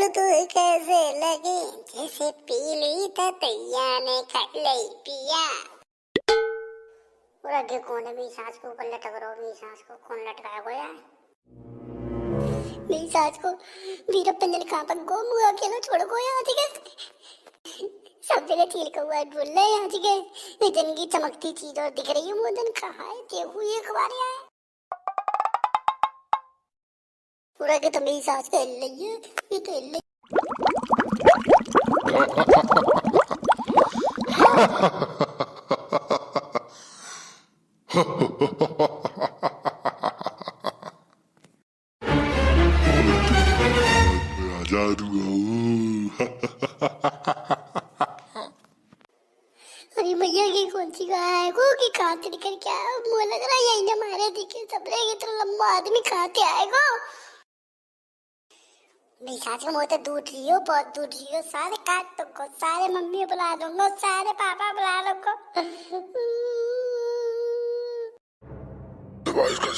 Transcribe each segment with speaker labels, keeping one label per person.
Speaker 1: तू कैसे लगे जैसे पीली तैया ने खटले पिया। और आगे कौन है? मेरी सास को ऊपर लटक रहा हो। मेरी सास को कौन लटकाया गया है? मेरी सास को वीर पंजन कहाँ पर गो मुँह अकेला छोड़ गो यहाँ ठीक सब जगह चील का हुआ बोल रहे यहाँ ठीक है। जिंदगी चमकती चीज और दिख रही है मोदन कहाँ है? देखो ये अखबार है पूरा के तो मेरी सास को हिल रही है। ये तो हिल रही
Speaker 2: जादू।
Speaker 1: अरे भैया की कौन सी गाय है को की खाते निकल क्या मुँह लग रहा है यही ना मारे दिखे सब रहेगी तो लंबा आदमी खाते आएगा। मेरी सास को मुँह दूध रही हो बहुत दूध रही हो। सारे काट तुमको सारे मम्मी बुला दूंगा सारे पापा बुला दूंगा।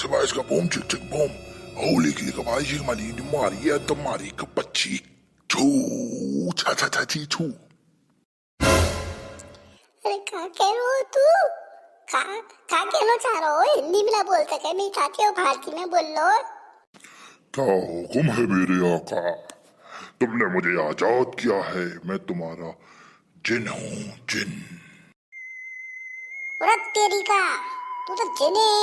Speaker 2: Sabais ka boom chik chik boom. Holy kili ka bai chik mani ni Maria to Mari ka pachi. Chu cha cha cha chi chu.
Speaker 1: अरे कहाँ कह रहे हो तू? कहाँ कहना चाह रहे हो? हिंदी में ना बोल सके मेरी चाची हो भारती में बोल लो।
Speaker 2: क्या हुक्म है मेरे आका? तुमने मुझे आजाद किया है। मैं तुम्हारा जिन हूँ जिन।
Speaker 1: अरे तेरी का तू तो जिन है।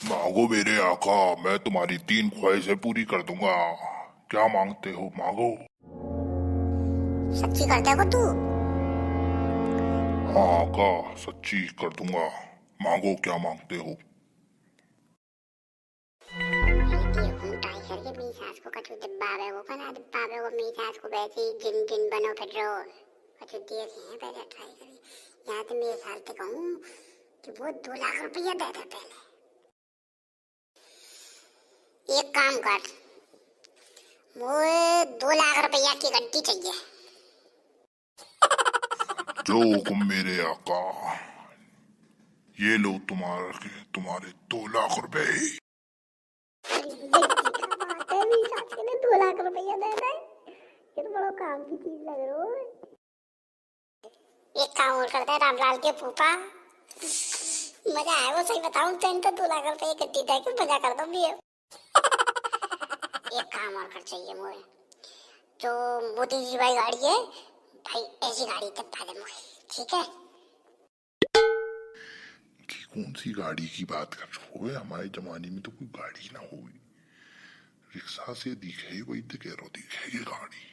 Speaker 2: मांगो मेरे आका, मैं तुम्हारी 3 ख्वाहिशें पूरी कर दूंगा। क्या मांगते हो मांगो।
Speaker 1: सच्ची करते हो तू?
Speaker 2: हाँ आका सच्ची कर दूंगा। मांगो क्या मांगते हो।
Speaker 1: मेरी सास को कछु डिब्बा वो बना डिब्बा वो मेरी सास को वैसे ही जिन जिन बनो फिर रो कछु दिए थे पहले ट्राई करी। यहाँ तो मेरे सास से कहूँ कि वो 2 लाख रुपया दे दे पहले। एक काम कर मुझे 2 लाख रुपया की गड्डी चाहिए।
Speaker 2: जो हुक्म मेरे आका। ये लो तुम्हारे 2 लाख रुपए।
Speaker 1: मेरी सास के लिए 2 लाख रुपया दे दे। ये तो बड़ा काम की चीज लग रहा है। एक काम और करते हैं रामलाल के फूफा मजा आएगा सही बताऊं तो 2 लाख रुपए गड्डी दे के मजा कर दो भी। एक काम और कर चाहिए मुझे जो मोदी जी भाई गाड़ी है भाई ऐसी गाड़ी दिखा दे मुझे ठीक है।
Speaker 2: कौन सी गाड़ी की बात कर रहे हो? हमारे जमाने में तो कोई गाड़ी ना होगी। रिक्शा से दिखे वही तो कह रहा दिखे गाड़ी।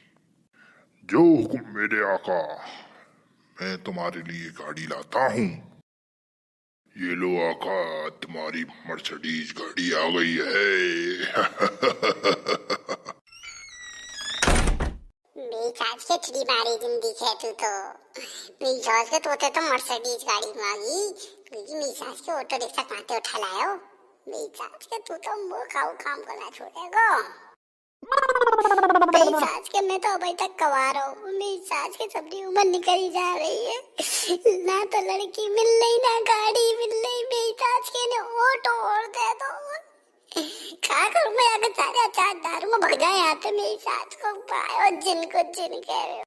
Speaker 2: जो हुक्म मेरे आका। मैं तुम्हारे लिए गाड़ी लाता हूँ। ये लो आका तुम्हारी मर्सिडीज गाड़ी आ गई है।
Speaker 1: मेरी सास के चिड़ी मारी जिंदगी है तू तो। मेरी सास के तोते तो मर्सिडीज गाड़ी मांगी क्योंकि मेरी सास के ऑटो रिक्शा कहाँ उठा लायो। मेरी सास के तू तो मुँह खाऊ काम करना छोड़ेगा। मेरी सास के मैं तो अभी तक कवार हूँ। मेरी सास के सबकी उम्र निकली जा रही है ना तो लड़की मिल रही ना गाड़ी मिल रही। मेरी सास के ने ऑटो और दे दो। क्या करूँ मैं अगर सारे 4 दारू में भग जाए यहाँ तो मेरी सास को पायो जिनको जिन कह रहे हो।